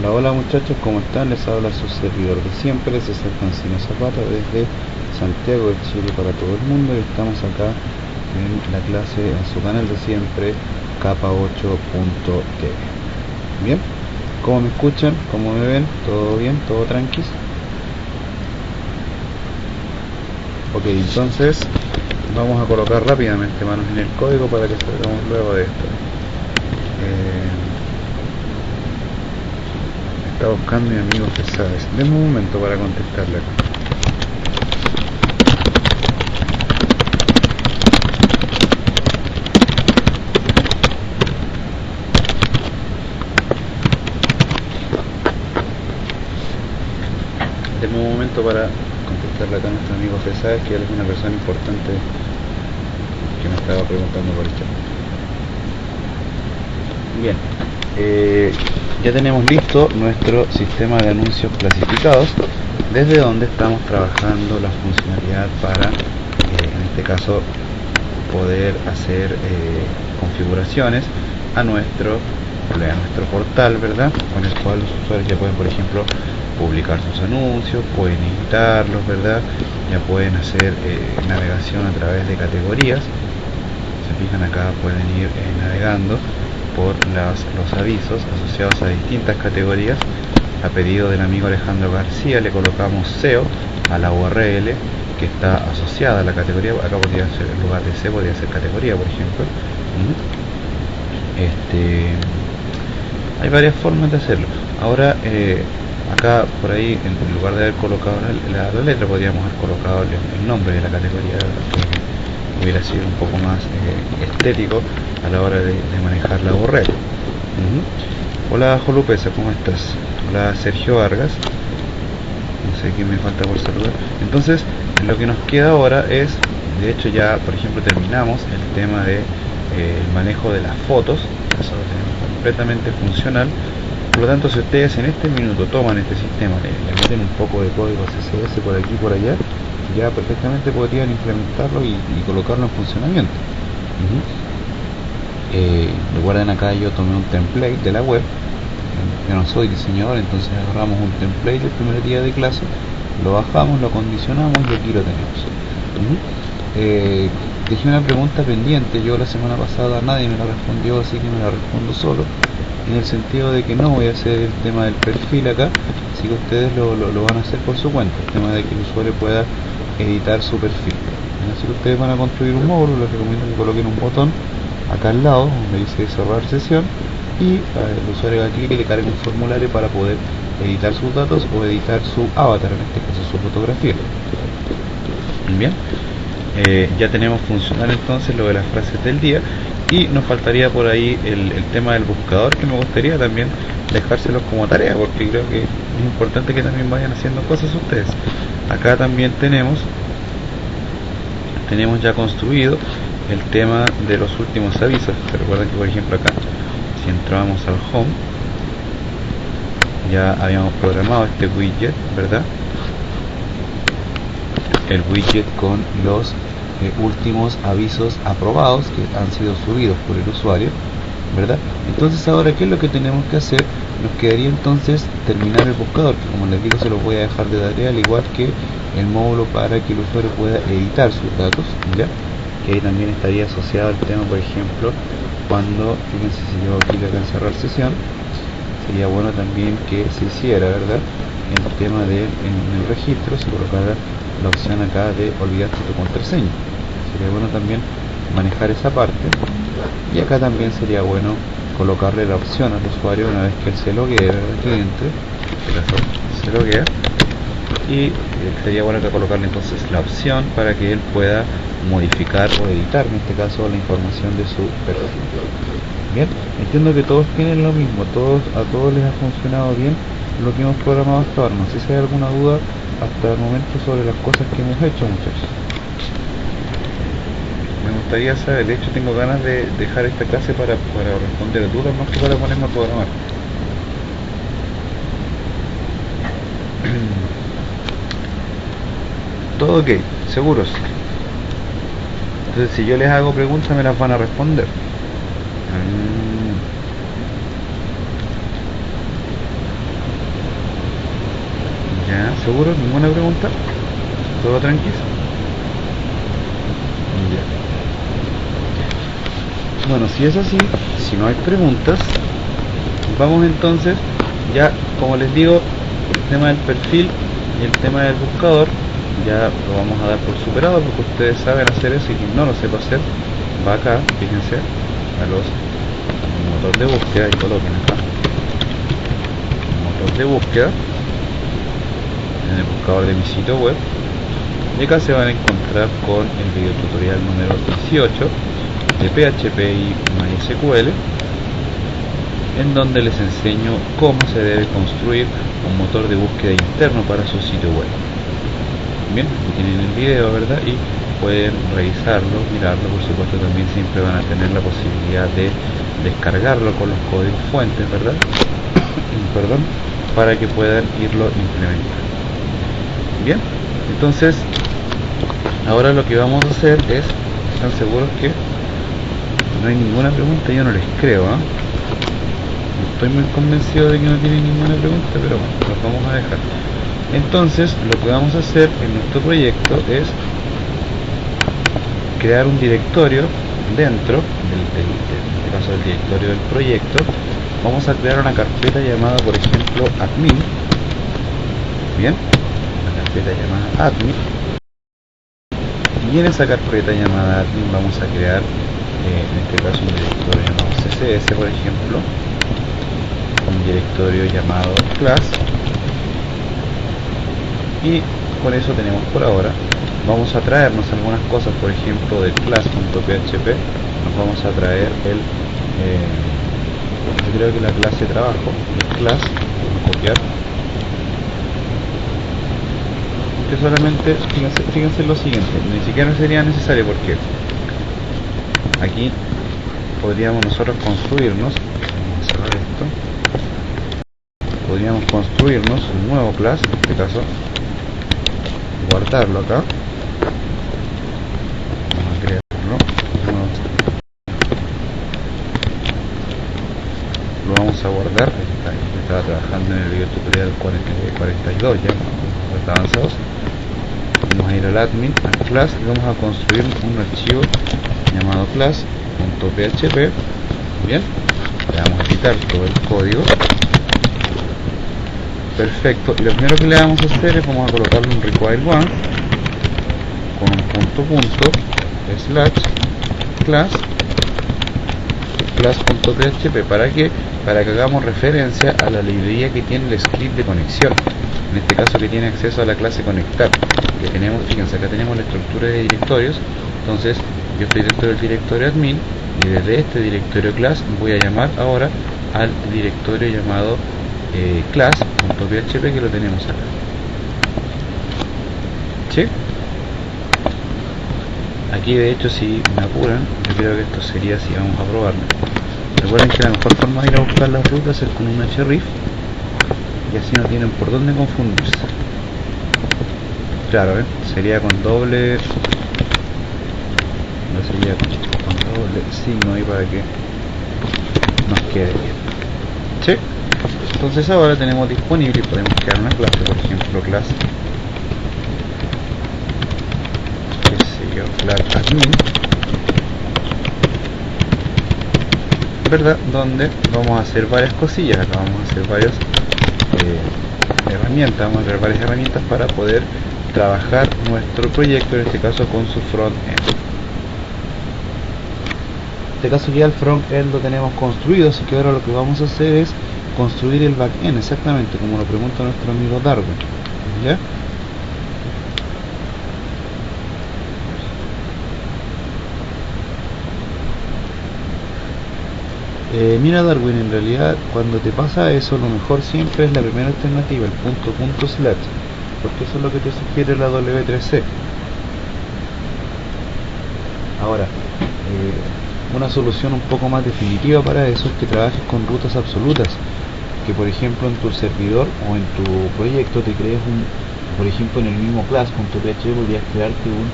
Hola, hola muchachos, ¿cómo están? Les habla su servidor de siempre, César Cancino Zapata, desde Santiago de Chile para todo el mundo, y estamos acá en la clase, en su canal de siempre, Capa8.tv. Bien, ¿cómo me escuchan? ¿Cómo me ven? ¿Todo bien? ¿Todo tranquis? Ok, entonces vamos a colocar rápidamente manos en el código para que salgamos luego de esto. Está buscando mi amigo César. Denme un momento para contestarle acá. Denme un momento para contestarle acá a nuestro amigo César, que él es una persona importante que me estaba preguntando por el chat. Bien, ya tenemos listo nuestro sistema de anuncios clasificados, desde donde estamos trabajando la funcionalidad para, en este caso, poder hacer configuraciones a nuestro portal, ¿verdad? Con el cual los usuarios ya pueden, por ejemplo, publicar sus anuncios, pueden editarlos, ¿verdad? Ya pueden hacer navegación a través de categorías. Se fijan acá, pueden ir navegando por los avisos asociados a distintas categorías. A pedido del amigo Alejandro García le colocamos SEO a la URL que está asociada a la categoría. Acá podría ser, en lugar de SEO podría ser categoría, por ejemplo. Hay varias formas de hacerlo. Ahora acá por ahí, en lugar de haber colocado la letra, podríamos haber colocado el nombre de la categoría, que hubiera sido un poco más estético a la hora de manejar la URL. Hola Jolupesa, ¿cómo estás? Hola Sergio Vargas, no sé quién me falta por saludar. Entonces lo que nos queda ahora es, de hecho ya por ejemplo terminamos el tema de el manejo de las fotos. Eso lo tenemos completamente funcional. Por lo tanto, si ustedes en este minuto toman este sistema, le meten un poco de código CSS por aquí y por allá, ya perfectamente podrían implementarlo y colocarlo en funcionamiento. Recuerden, acá yo tomé un template de la web. Yo no soy diseñador, entonces agarramos un template del primer día de clase, lo bajamos, lo condicionamos y aquí lo tenemos. Dejé una pregunta pendiente, yo la semana pasada nadie me la respondió, así que me la respondo solo, en el sentido de que no voy a hacer el tema del perfil acá, así que ustedes lo van a hacer por su cuenta, el tema de que el usuario pueda editar su perfil. Así que ustedes van a construir un módulo, les recomiendo que coloquen un botón acá al lado donde dice cerrar sesión, y el usuario da clic y le carga un formulario para poder editar sus datos o editar su avatar, en este caso su fotografía. Bien, ya tenemos funcional entonces lo de las frases del día, y nos faltaría por ahí el tema del buscador, que me gustaría también dejárselos como tarea, porque creo que es importante que también vayan haciendo cosas ustedes. Acá también tenemos ya construido el tema de los últimos avisos. Se recuerdan que por ejemplo acá, si entramos al home, ya habíamos programado este widget, ¿verdad? El widget con los últimos avisos aprobados que han sido subidos por el usuario, ¿verdad? Entonces ahora, ¿qué es lo que tenemos que hacer? Nos quedaría entonces terminar el buscador, que como les digo se lo voy a dejar de tarea, al igual que el módulo para que el usuario pueda editar sus datos, ¿ya? Que ahí también estaría asociado al tema, por ejemplo, cuando, fíjense, si yo clic acá en cerrar sesión, sería bueno también que se hiciera, ¿verdad?, el tema de en el registro se colocara la opción acá de olvidaste tu contraseña. Sería bueno también manejar esa parte, y acá también sería bueno colocarle la opción al usuario una vez que él se loguee, ¿verdad?, que entre, se loguea, y sería bueno que colocarle entonces la opción para que él pueda modificar o editar, en este caso, la información de su perfil. Bien, entiendo que todos tienen lo mismo, a todos les ha funcionado bien lo que hemos programado hasta ahora. No sé si hay alguna duda hasta el momento sobre las cosas que hemos hecho, muchachos. Me gustaría saber, de hecho tengo ganas de dejar esta clase para responder dudas más que para ponerme a programar. Todo ok, seguros. Entonces si yo les hago preguntas me las van a responder. ¿Ya? ¿Seguro? ¿Ninguna pregunta? ¿Todo tranquilo? Ya. Bueno, si es así, si no hay preguntas, vamos entonces, ya como les digo, el tema del perfil y el tema del buscador ya lo vamos a dar por superado, porque ustedes saben hacer eso, y quien no lo sepa hacer va acá, fíjense, a los motor de búsqueda y coloquen acá motor de búsqueda en el buscador de mi sitio web, y acá se van a encontrar con el video tutorial número 18 de PHP y MySQL, en donde les enseño cómo se debe construir un motor de búsqueda interno para su sitio web. Bien, aquí tienen el video, ¿verdad? Y pueden revisarlo, mirarlo. Por supuesto, también siempre van a tener la posibilidad de descargarlo con los códigos fuentes, ¿verdad? Perdón, para que puedan irlo implementando. Bien, entonces ahora lo que vamos a hacer es, ¿están seguros que no hay ninguna pregunta? Yo no les creo, ¿eh? No estoy muy convencido de que no tienen ninguna pregunta, pero bueno, los vamos a dejar. Entonces lo que vamos a hacer en nuestro proyecto es crear un directorio dentro en este caso del directorio del proyecto. Vamos a crear una carpeta llamada, por ejemplo, admin. Bien, una carpeta llamada admin, y en esa carpeta llamada admin vamos a crear en este caso un directorio llamado ccs, por ejemplo, un directorio llamado class, y con eso tenemos por ahora. Vamos a traernos algunas cosas, por ejemplo, de class.php nos vamos a traer el yo creo que la clase de trabajo, el class, vamos a copiar, que solamente, fíjense lo siguiente, ni siquiera sería necesario, porque aquí podríamos nosotros construirnos, vamos a cerrar esto, podríamos construirnos un nuevo class, en este caso guardarlo acá, vamos a crearlo, lo vamos a guardar. Estaba trabajando en el video tutorial 42 ya, está avanzados. Vamos a ir al admin, al class, y vamos a construir un archivo llamado class.php. bien, le vamos a quitar todo el código. Perfecto, y lo primero que le vamos a hacer es vamos a colocarle un require one con un punto slash class.php. ¿Para qué? Para que hagamos referencia a la librería que tiene el script de conexión, en este caso que tiene acceso a la clase conectar, que tenemos, fíjense, acá tenemos la estructura de directorios. Entonces yo estoy dentro del directorio admin, y desde este directorio class voy a llamar ahora al directorio llamado class.php, que lo tenemos acá. ¿Sí? Aquí de hecho, si me apuran, yo creo que esto sería así. Vamos a probarlo. Recuerden que la mejor forma de ir a buscar las rutas es con un href, y así no tienen por dónde confundirse. Claro, sería con doble, no sería con doble signo ahí para que nos quede bien. ¿Sí? Entonces ahora tenemos disponible y podemos crear una clase, por ejemplo, class, qué sé yo, class admin, ¿verdad? Donde vamos a hacer varias cosillas. Acá vamos a hacer varias herramientas, vamos a ver varias herramientas para poder trabajar nuestro proyecto, en este caso con su front-end. En este caso ya el front-end lo tenemos construido, así que ahora lo que vamos a hacer es construir el back-end, exactamente como lo pregunta nuestro amigo Darwin. ¿Ya? Mira Darwin, en realidad cuando te pasa eso, lo mejor siempre es la primera alternativa, el punto slash, porque eso es lo que te sugiere la W3C. Ahora, una solución un poco más definitiva para eso es que trabajes con rutas absolutas, que por ejemplo en tu servidor o en tu proyecto te crees por ejemplo en el mismo class.php podrías crearte un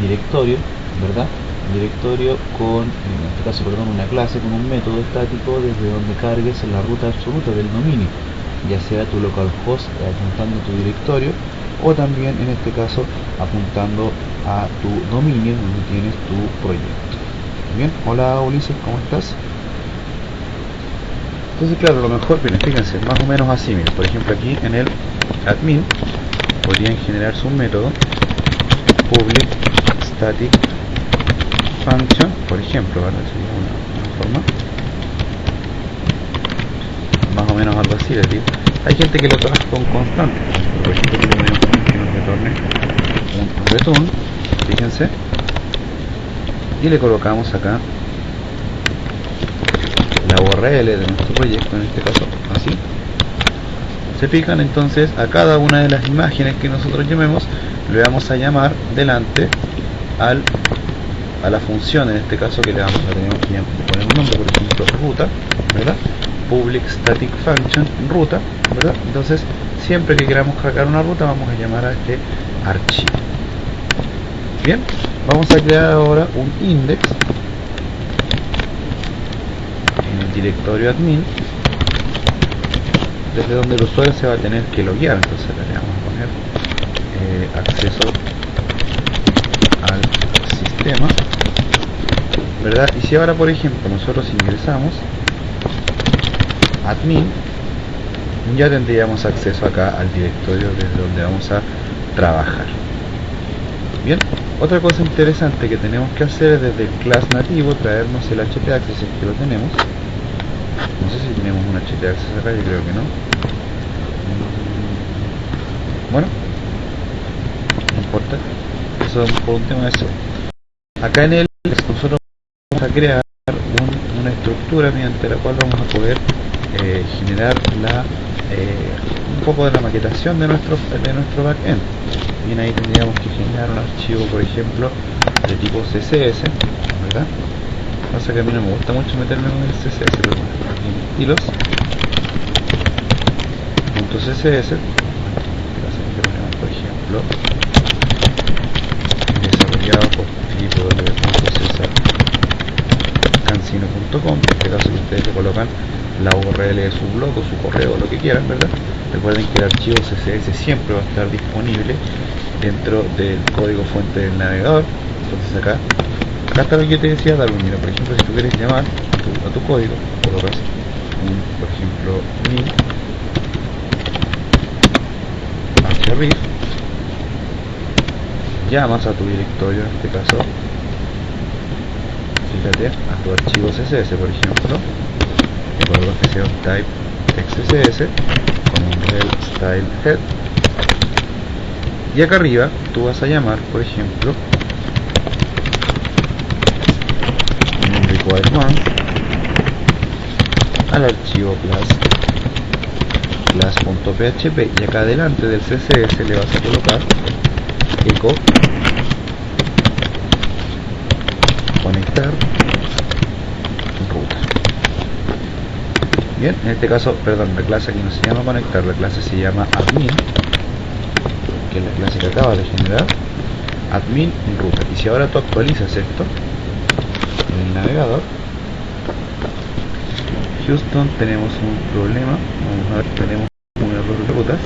directorio, ¿verdad? Un directorio con, en este caso, perdón, una clase con un método estático desde donde cargues la ruta absoluta del dominio. ya sea tu localhost apuntando a tu directorio, o también en este caso apuntando a tu dominio donde tienes tu proyecto. Bien, hola Ulises, ¿cómo estás? Entonces claro, lo mejor, miren, fíjense, más o menos así, miren, por ejemplo aquí en el admin podrían generarse un método public static function, por ejemplo, ¿verdad? Sería una forma más o menos algo así, les digo. Hay gente que lo trabaja con constante, por ejemplo aquí le ponemos que nos retorne un return, fíjense, y le colocamos acá la URL de nuestro proyecto, en este caso así. Se fijan, entonces a cada una de las imágenes que nosotros llamemos le vamos a llamar delante a la función, en este caso que le vamos a tener que poner un nombre, por ejemplo ruta, ¿verdad? Public static function ruta, ¿verdad? Entonces siempre que queramos cargar una ruta vamos a llamar a este archivo. Bien, vamos a crear ahora un index en el directorio admin, desde donde el usuario se va a tener que loguear. Entonces le vamos a poner acceso al sistema, ¿verdad? Y si ahora por ejemplo nosotros ingresamos admin, ya tendríamos acceso acá al directorio desde donde vamos a trabajar. Bien, otra cosa interesante que tenemos que hacer es desde el class nativo traernos el htaccess, si es que lo tenemos. No sé si tenemos un htaccess acá, yo creo que no. Bueno, no importa, eso es por un tema de eso. Acá en el nosotros vamos a crear una estructura mediante la cual vamos a poder generar un poco de la maquetación de nuestro backend. Bien, ahí tendríamos que generar un archivo, por ejemplo, de tipo CSS, ¿verdad? Pasa que a mí no me gusta mucho meterme con el CSS, pero bueno, aquí en estilos, .css, por ejemplo, desarrollado por www.cesarcancino.com. En este caso que ustedes le colocan la URL de su blog o su correo, lo que quieran, ¿verdad? Recuerden que el archivo CSS siempre va a estar disponible dentro del código fuente del navegador. Entonces acá está lo que yo te decía, Darwin. Mira, por ejemplo, si tú quieres llamar a tu código, colocas por ejemplo min href, llamas a tu directorio, en este caso fíjate, a tu archivo CSS, por ejemplo, y colocas que sea un type XSS con un rel style head, y acá arriba tú vas a llamar, por ejemplo, un required one al archivo class.php, y acá delante del CSS le vas a colocar echo conectar ruta. Bien, en este caso, perdón, la clase aquí no se llama conectar, la clase se llama admin, que es la clase que acaba de generar, admin ruta. Y si ahora tú actualizas esto en el navegador, Houston, tenemos un problema. Vamos a ver, tenemos un error de rutas.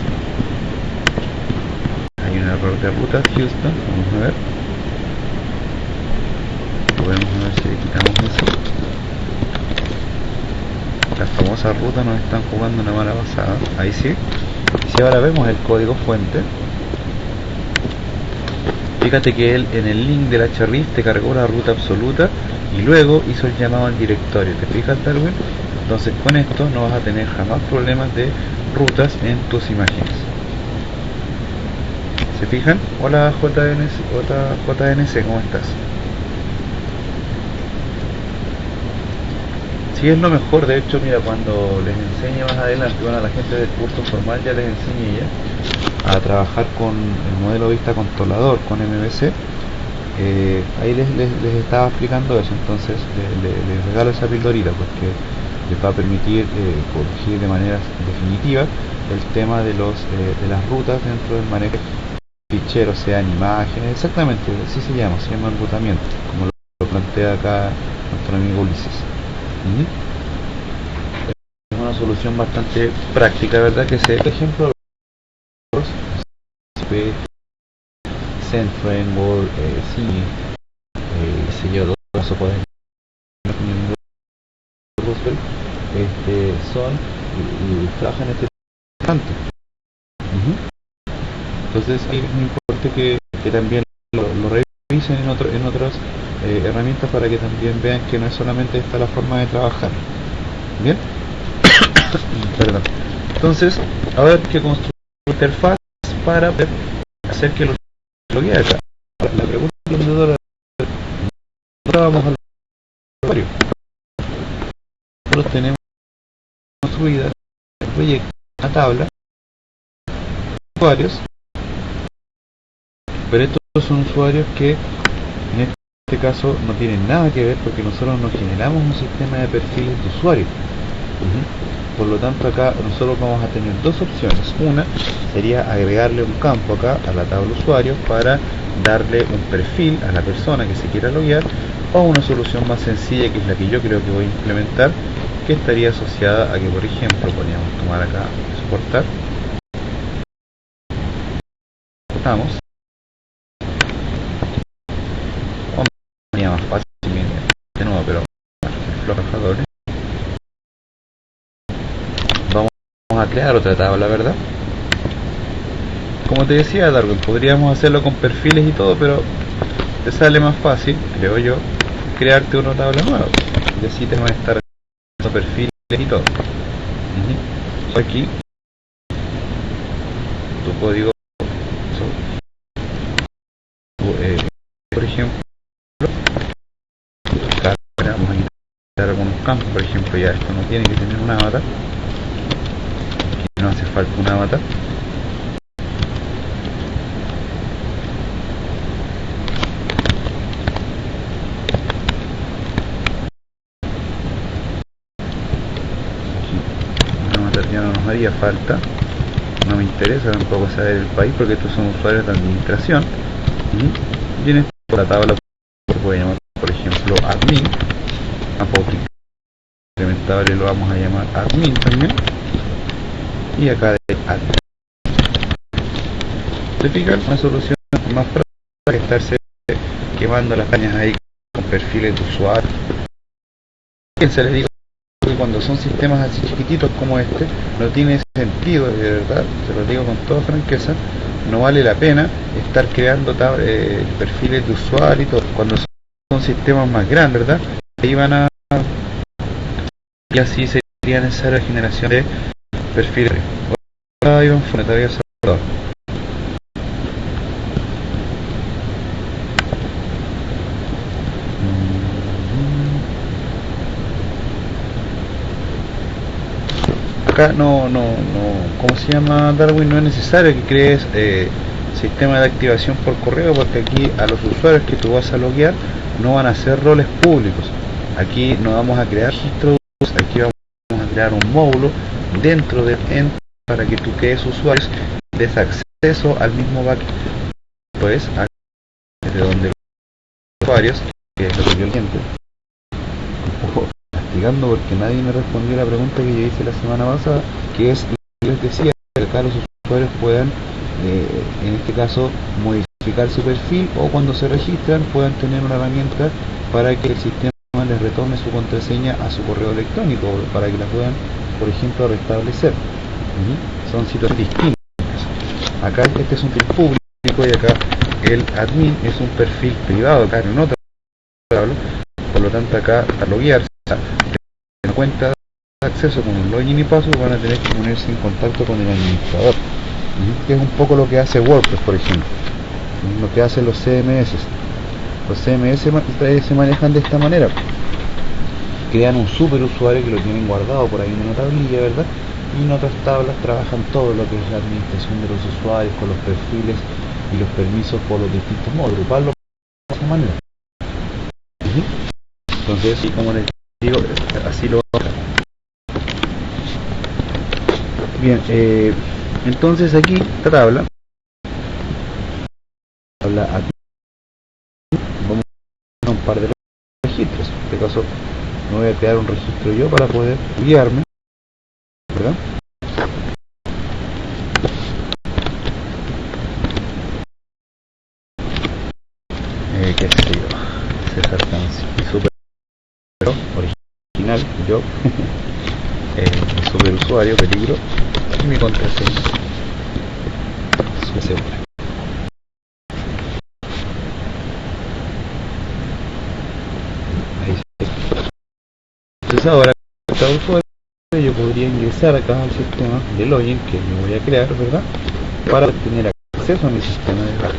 Hay un error de rutas, Houston. Vamos a ver. Podemos ver si le quitamos eso. Las famosas rutas nos están jugando una mala pasada. Ahí sí. Y si ahora vemos el código fuente, fíjate que él en el link del href te cargó la ruta absoluta y luego hizo el llamado al directorio. ¿Te fijas, Darwin? Entonces con esto no vas a tener jamás problemas de rutas en tus imágenes. ¿Se fijan? Hola JNC, ¿cómo estás? Sí, es lo mejor. De hecho, mira, cuando les enseñe más adelante, bueno, a la gente del curso formal ya les enseñé ya a trabajar con el modelo vista controlador, con MVC. Ahí les estaba explicando eso. Entonces les regalo esa pildorita porque les va a permitir corregir de manera definitiva el tema de las rutas dentro del manejo de ficheros, sean imágenes, exactamente, así se llama enrutamiento, como lo plantea acá nuestro amigo Ulises. solución bastante práctica, ¿verdad? Que es el ejemplo de Zen Framework, señor Rosso pueden Roosevelt, son y trabajan este tanto. Entonces es muy importante que también lo revisen en otras herramientas para que también vean que no es solamente esta la forma de trabajar. Bien. Perdón. Entonces ahora hay que construir una interfaz para hacer que lo que acá. La pregunta del vendedor, ahora vamos al usuario. Nosotros tenemos construida el proyecto, una tabla de usuarios, pero estos son usuarios que en este caso no tienen nada que ver porque nosotros no generamos un sistema de perfiles de usuarios. Por lo tanto acá nosotros vamos a tener dos opciones. Una sería agregarle un campo acá a la tabla usuario para darle un perfil a la persona que se quiera loguear, o una solución más sencilla, que es la que yo creo que voy a implementar, que estaría asociada a que, por ejemplo, podríamos tomar acá exportar, exportamos, sería más fácil de nuevo, pero los trabajadores, vamos a crear otra tabla, ¿verdad? Como te decía, Darwin, podríamos hacerlo con perfiles y todo, pero te sale más fácil, creo yo, crearte una tabla nueva, y así te van a estar haciendo perfiles y todo. Aquí tu código, por ejemplo, acá vamos a quitar algunos campos. Por ejemplo, ya esto no tiene que tener un avatar, aquí no hace falta un avatar. Ya no nos haría falta, no me interesa tampoco saber el país porque estos son usuarios de administración. Y en esta tabla se puede llamar, por ejemplo, admin, incrementable lo vamos a llamar admin también, y acá de admin. ¿Se fijan? Una solución más práctica que estarse quemando las cañas ahí con perfiles de usuario. Se les digo que cuando son sistemas así chiquititos como este, no tiene sentido, de verdad, se lo digo con toda franqueza, no vale la pena estar creando perfiles de usuario y todo. Cuando son sistemas más grandes, ¿verdad? Ahí van a, y así sería necesaria la generación de perfiles. Ahora Iván Funes, te había saludado. Acá ¿cómo se llama, Darwin? No es necesario que crees sistema de activación por correo, porque aquí a los usuarios que tú vas a loguear no van a ser roles públicos. Aquí no vamos a crear registros, aquí vamos a crear un módulo dentro del ente para que tú crees usuarios, des acceso al mismo backend. Pues desde donde los usuarios, que es lo que yo entiendo, castigando porque nadie me respondió la pregunta que yo hice la semana pasada, que es, les decía, que acá los usuarios puedan, en este caso, modificar su perfil, o cuando se registran puedan tener una herramienta para que el sistema les retome su contraseña a su correo electrónico, para que la puedan, por ejemplo, restablecer. Son situaciones distintas. Acá este es un perfil público y acá el admin es un perfil privado, acá en otra tabla. Por lo tanto acá para loguearse en cuenta de acceso con un login y password van a tener que ponerse en contacto con el administrador, que es un poco lo que hace WordPress, por ejemplo, lo que hacen los CMS. Los CMS se manejan de esta manera: crean un super usuario que lo tienen guardado por ahí en una tablilla, ¿verdad? Y en otras tablas trabajan todo lo que es la administración de los usuarios con los perfiles y los permisos por los distintos modos, agruparlo de esa manera. Entonces, como les digo, así lo hago. Bien, entonces aquí esta tabla aquí vamos a un par de registros. En este caso me voy a crear un registro yo para poder guiarme. ¿verdad? Qué sé yo, César Super original, yo, super usuario, peligro, y mi contraseña segura. Ahí sí. Entonces ahora cada usuario yo podría ingresar acá al sistema de login que yo voy a crear, ¿verdad? Para tener acceso a mi sistema de datos.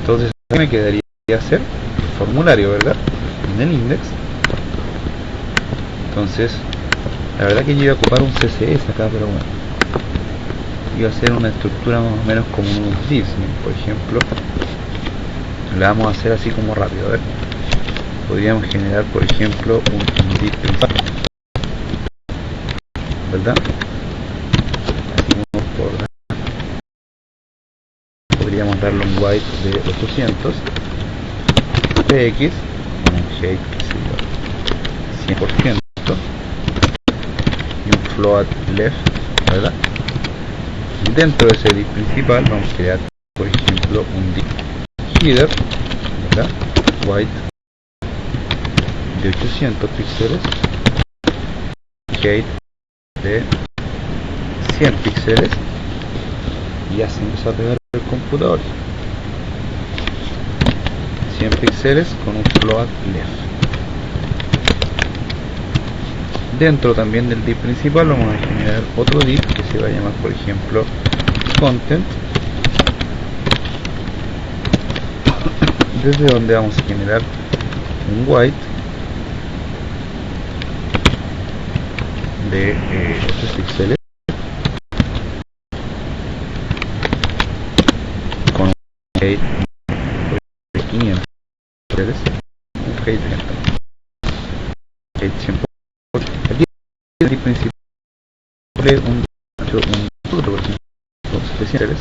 Entonces me quedaría hacer el formulario, ¿verdad? En el index. Entonces la verdad que yo iba a ocupar un CSS acá, pero bueno, iba a hacer una estructura más o menos como unos divs, ¿no? Por ejemplo, la vamos a hacer así como rápido. A ver, podríamos generar por ejemplo un div principal, ¿verdad? Así como podríamos darle un white de 800 px, un shape que sea 100% y un float left, ¿verdad? Y dentro de ese div principal vamos a crear por ejemplo un div header, ¿verdad? White de 800 píxeles, height de 100 píxeles, y ya se empezó a pegar el computador. 100 píxeles con un float left. Dentro también del div principal vamos a generar otro div que se va a llamar por ejemplo content, desde donde vamos a generar un white de 8 píxeles con un height de 500 píxeles, un height de 100. El div principal es un fruto, por ejemplo, especiales.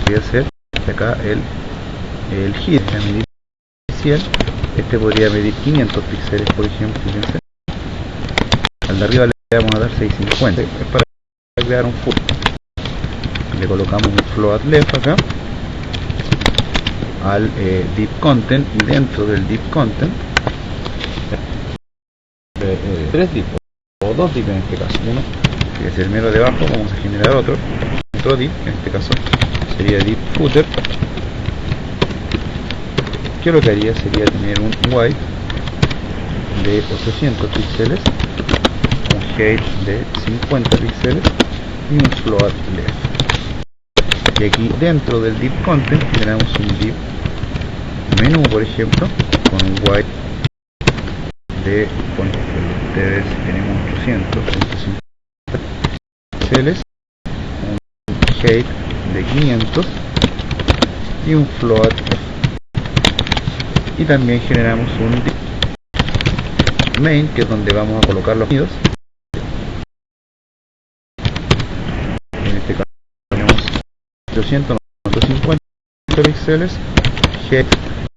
Voy a hacer acá el header, la medida inicial. Este podría medir 500 píxeles, por ejemplo. Fíjense, al de arriba le vamos a dar 650, es para crear un full. Le colocamos un float left acá al div content, y dentro del div content 3 divs o 2 divs en este caso. Uno que es el mero de abajo, vamos a generar otro div, que en este caso sería div footer, que lo que haría sería tener un white de 800 píxeles, un height de 50 píxeles y un float left. Y aquí dentro del div content tenemos un div menú, por ejemplo, con un white de, bueno, ustedes tenemos 800 píxeles, un height de 500 y un float left. Y también generamos un div main, que es donde vamos a colocar los sonidos. En este caso tenemos 800, 950 píxeles, height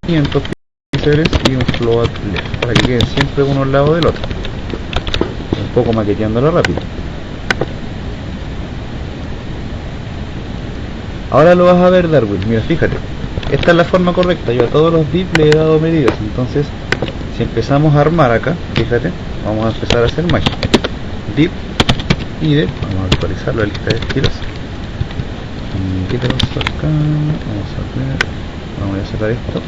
500 píxeles y un float left, para que queden siempre uno al lado del otro, un poco maqueteándolo rápido. Ahora lo vas a ver, Darwin. Mira, fíjate, esta es la forma correcta. Yo a todos los divs le he dado medidas. Entonces, si empezamos a armar acá, fíjate, vamos a empezar a hacer magia. Div header, vamos a actualizar la lista de estilos. ¿Qué tenemos acá? Vamos a sacar esto.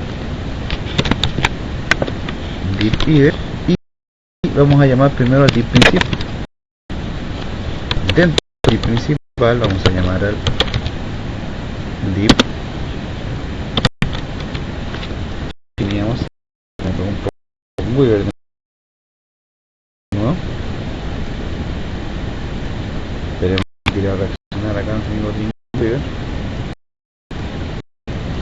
Div header, y vamos a llamar primero al div principal. Dentro del div principal vamos a llamar al div, teníamos un poco muy verde, ¿no? Esperemos que quiera reaccionar acá en mi Dreamweaver.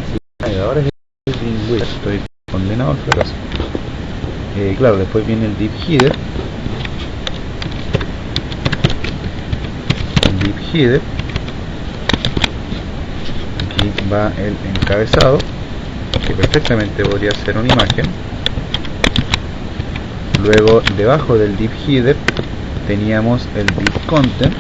Sí, ahora es el Dreamweaver, estoy condenado al fracaso. Claro, después viene el div header. El div header, aquí va el encabezado, que perfectamente podría ser una imagen. Luego debajo del div header teníamos el div content,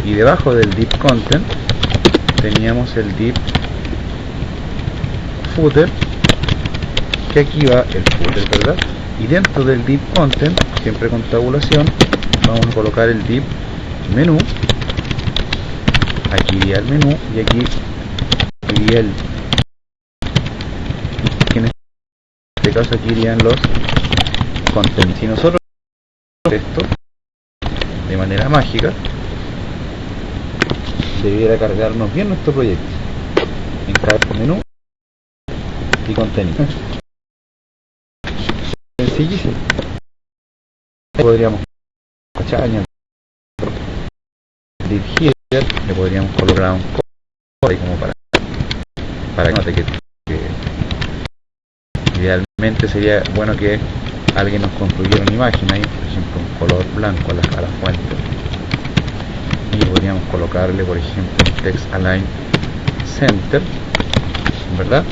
y debajo del div content teníamos el div footer, que aquí va el footer, ¿verdad? Y dentro del div content, siempre con tabulación, vamos a colocar el div menú. Aquí iría el menú y aquí iría el, en este caso aquí irían los contenidos. Si nosotros esto de manera mágica, debiera cargarnos bien nuestro proyecto en cada menú y contenido. Sencillísimo. Podríamos añadir here, le podríamos colocar un código como para que note que idealmente sería bueno que alguien nos construyera una imagen ahí, por ejemplo un color blanco a la fuente, y podríamos colocarle por ejemplo un text align center, ¿verdad?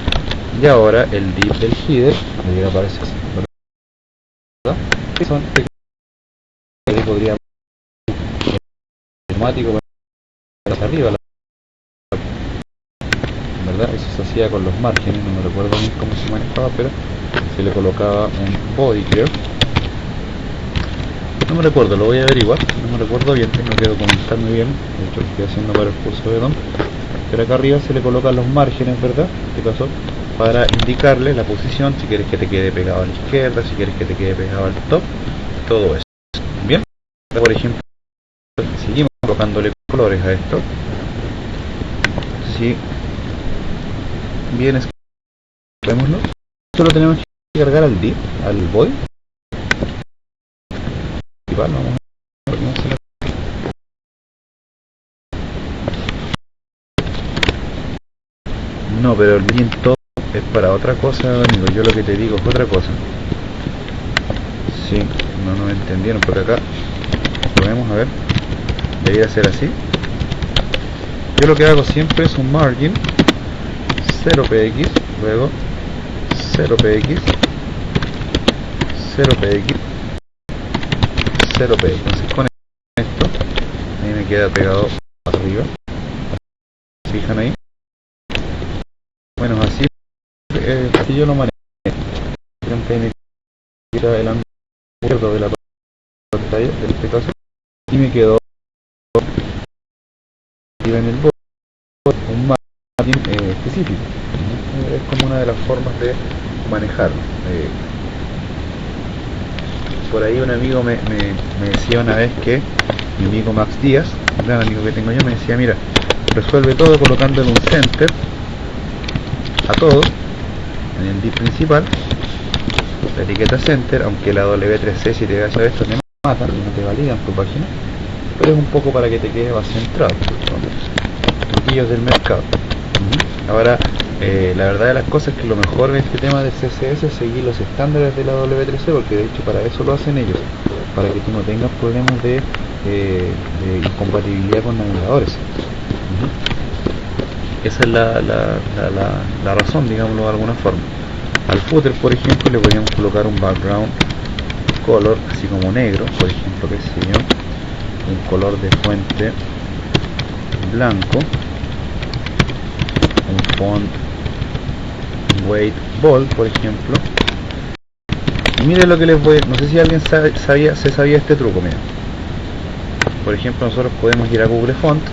Y ahora el div del header debería aparecer, ¿verdad? Que son que podríamos automático hacia arriba, ¿verdad? Eso se hacía con los márgenes, no me recuerdo bien cómo se manejaba, pero se le colocaba un body, creo. No me recuerdo, lo voy a averiguar, no me recuerdo bien, tengo que documentarme bien, de hecho lo estoy haciendo para el curso de DOM. Pero acá arriba se le colocan los márgenes, ¿verdad? En este caso, para indicarle la posición, si quieres que te quede pegado a la izquierda, si quieres que te quede pegado al top, todo eso. Bien, por ejemplo, seguimos colocándole colores a esto. Si bien escogémoslo, solo tenemos que cargar al div, al body. Vamos a no, pero el margin top es para otra cosa, amigo. Yo lo que te digo es otra cosa. Sí, no me entendieron por acá. Podemos a ver. Debería ser así. Yo lo que hago siempre es un margin 0px, luego 0px, 0px, 0px. Entonces con esto ahí me queda pegado arriba. ¿Se fijan ahí? Bueno, así yo lo manejo. Siempre me queda el ángulo izquierdo de la pantalla, en este caso, y me quedó en el borde un margin específico. Es como una de las formas de manejarlo. Por ahí un amigo me decía una vez que, mi amigo Max Díaz, un gran amigo que tengo yo, me decía: mira, resuelve todo colocándole un center a todo en el div principal, la etiqueta center, aunque la W3C, si te vas a esto, te matan, no te validan tu página, pero es un poco para que te quede más centrado, truquillos del mercado. Ahora, la verdad de las cosas es que lo mejor en este tema de CSS es seguir los estándares de la W3C, porque de hecho para eso lo hacen ellos, para que tú no tengas problemas de incompatibilidad con navegadores. Esa es la razón, digámoslo de alguna forma. Al footer, por ejemplo, le podríamos colocar un background color así como negro, por ejemplo, que sé yo, un color de fuente blanco, un font weight bold, por ejemplo. Y miren lo que les voy, no sé si alguien se sabía este truco. Mira, por ejemplo, nosotros podemos ir a Google Font,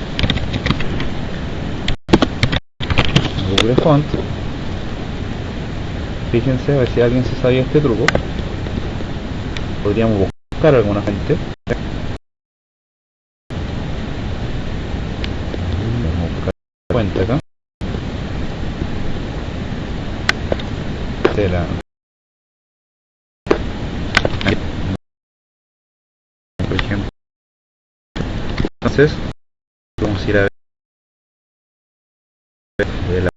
fíjense a ver si alguien se sabía este truco. Podríamos buscar a alguna gente. Vamos a buscar la cuenta acá. Por ejemplo, entonces vamos a ir a ver la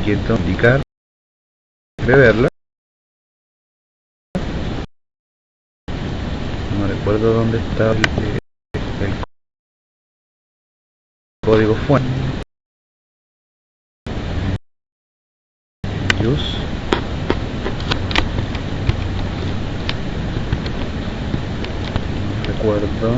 aquí entonces indicar, verla. No recuerdo dónde está el código fuente. Use. No recuerdo.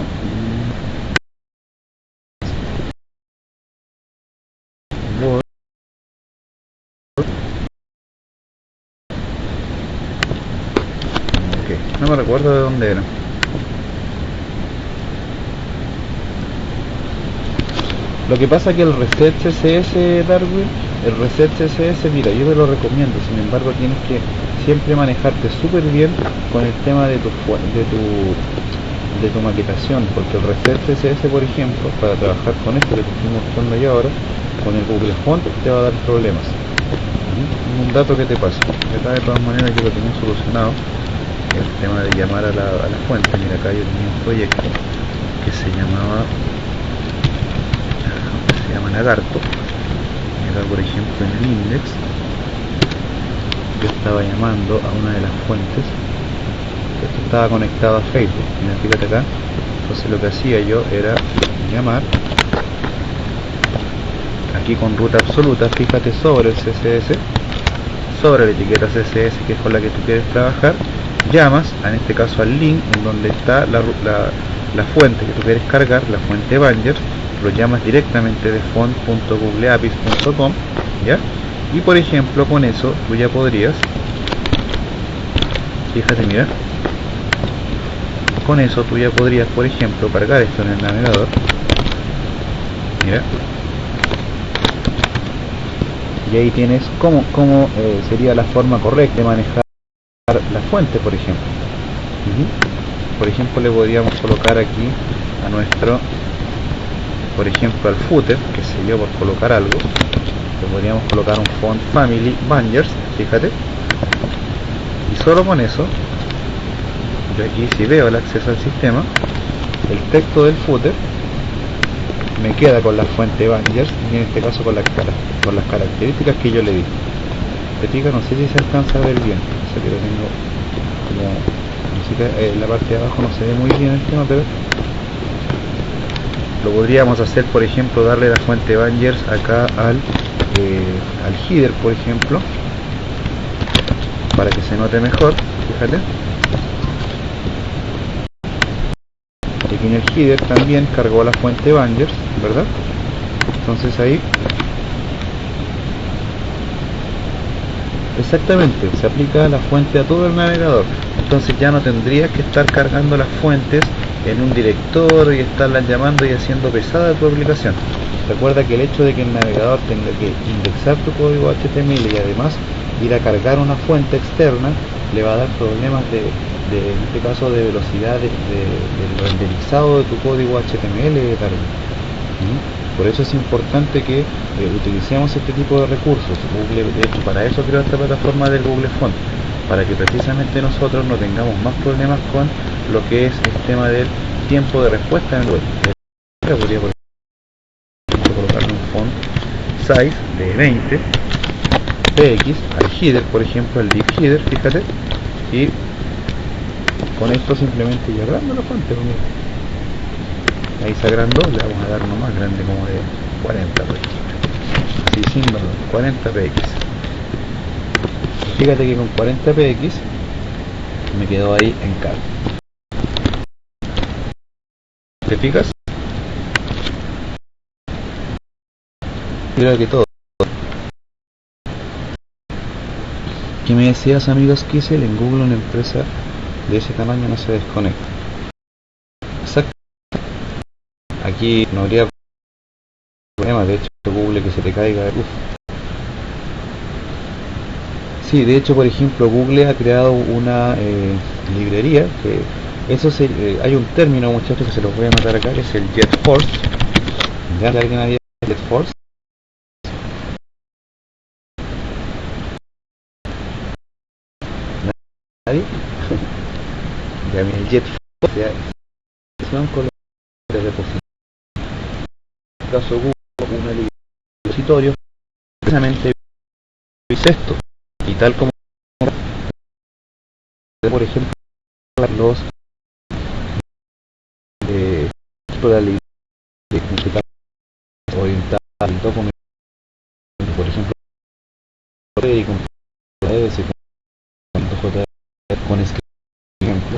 Ok, no me recuerdo de dónde era. Lo que pasa que el reset CSS, Darwin, el reset CSS, mira, yo te lo recomiendo, sin embargo tienes que siempre manejarte súper bien con el tema de tu maquetación, porque el reset CSS, por ejemplo, para trabajar con esto que te estoy mostrando yo ahora, con el Google Font te va a dar problemas. Un dato que te pasa, acá de todas maneras yo lo tenía solucionado, el tema de llamar a la fuente. Mira, acá yo tenía un proyecto que se llama Lagarto, y acá por ejemplo en el index yo estaba llamando a una de las fuentes, esto estaba conectado a Facebook, mira, fíjate acá. Entonces lo que hacía yo era llamar aquí con ruta absoluta, fíjate, sobre el CSS, sobre la etiqueta CSS que es con la que tú quieres trabajar, llamas en este caso al link en donde está la fuente que tú quieres cargar, la fuente Bangers, lo llamas directamente de font.googleapis.com, ¿ya? Y por ejemplo con eso tú ya podrías, fíjate, mira, con eso tú ya podrías por ejemplo cargar esto en el navegador, mira, y ahí tienes cómo sería la forma correcta de manejar la fuente, por ejemplo. Por ejemplo le podríamos colocar aquí a nuestro, por ejemplo al footer, que sé yo, por colocar algo, le podríamos colocar un font family Bangers, fíjate, y solo con eso yo aquí, si veo el acceso al sistema, el texto del footer me queda con la fuente Bangers, y en este caso con las características que yo le di. Te fijas, no sé si se alcanza a ver bien, o sea que lo tengo como en la parte de abajo no se ve muy bien el tema, pero lo podríamos hacer, por ejemplo, darle la fuente Bangers acá al header, por ejemplo, para que se note mejor, fíjate. Aquí en el header también cargó la fuente Bangers, ¿verdad? Entonces ahí exactamente se aplica la fuente a todo el navegador. Entonces ya no tendrías que estar cargando las fuentes en un directorio y estarlas llamando y haciendo pesada tu aplicación. Recuerda que el hecho de que el navegador tenga que indexar tu código HTML y además ir a cargar una fuente externa le va a dar problemas en este caso de velocidad del renderizado de tu código HTML. Por eso es importante que utilicemos este tipo de recursos. Google, de hecho, para eso creó esta plataforma del Google Font, para que precisamente nosotros no tengamos más problemas con lo que es el tema del tiempo de respuesta en el web. Podría, por ejemplo, colocarle un font size de 20 px al header, por ejemplo, al div header, fíjate, y con esto simplemente ya agrando la fuente. Ahí se agrandó, le vamos a dar uno más grande, como de 40 por ejemplo, así sin valor, 40 px. Fíjate que con 40 px me quedó ahí en carga. ¿Te fijas? Creo que todo. ¿Qué me decías, amigos Kissel? En Google una empresa de ese tamaño no se desconecta. Exacto. Aquí no habría problema, de hecho Google que se te caiga. Sí, de hecho, por ejemplo, Google ha creado una librería que eso hay un término, muchachos, que se los voy a anotar acá, que es el JetForce. ¿Ya alguien había JetForce? ¿Nadie? Ya, mira, el JetForce ya, con los repositorios. En este caso Google, una librería de repositorios precisamente hice esto, y tal como por ejemplo los de oriental documento, por ejemplo y con con este ejemplo.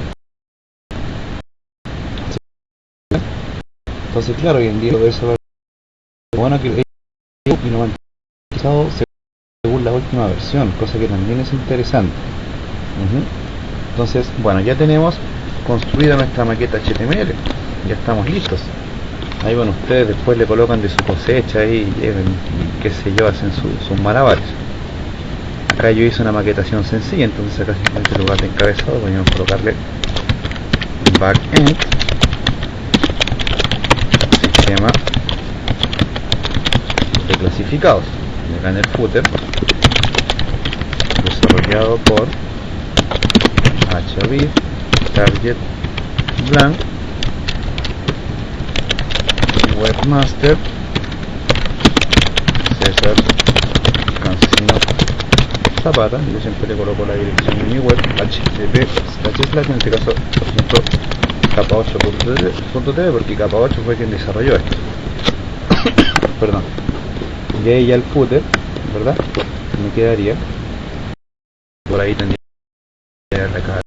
Entonces claro, hoy en día eso es bueno que y lo han utilizado según la última versión, cosa que también es interesante. Entonces, bueno, ya tenemos construida nuestra maqueta HTML, ya estamos listos. Ahí bueno, ustedes después le colocan de su cosecha y qué sé yo, hacen sus malabares. Acá yo hice una maquetación sencilla, entonces acá simplemente en lugar de encabezado podemos colocarle backend sistema de clasificados, y acá en el footer desarrollado por HAVID target blank webmaster César Cancino Zapata. Yo siempre le coloco la dirección de mi web http// en este caso por ejemplo capa8.tv porque capa8 fue quien desarrolló esto. Perdón. Y ahí ya el footer, ¿verdad? Me quedaría por ahí, tendría que acá,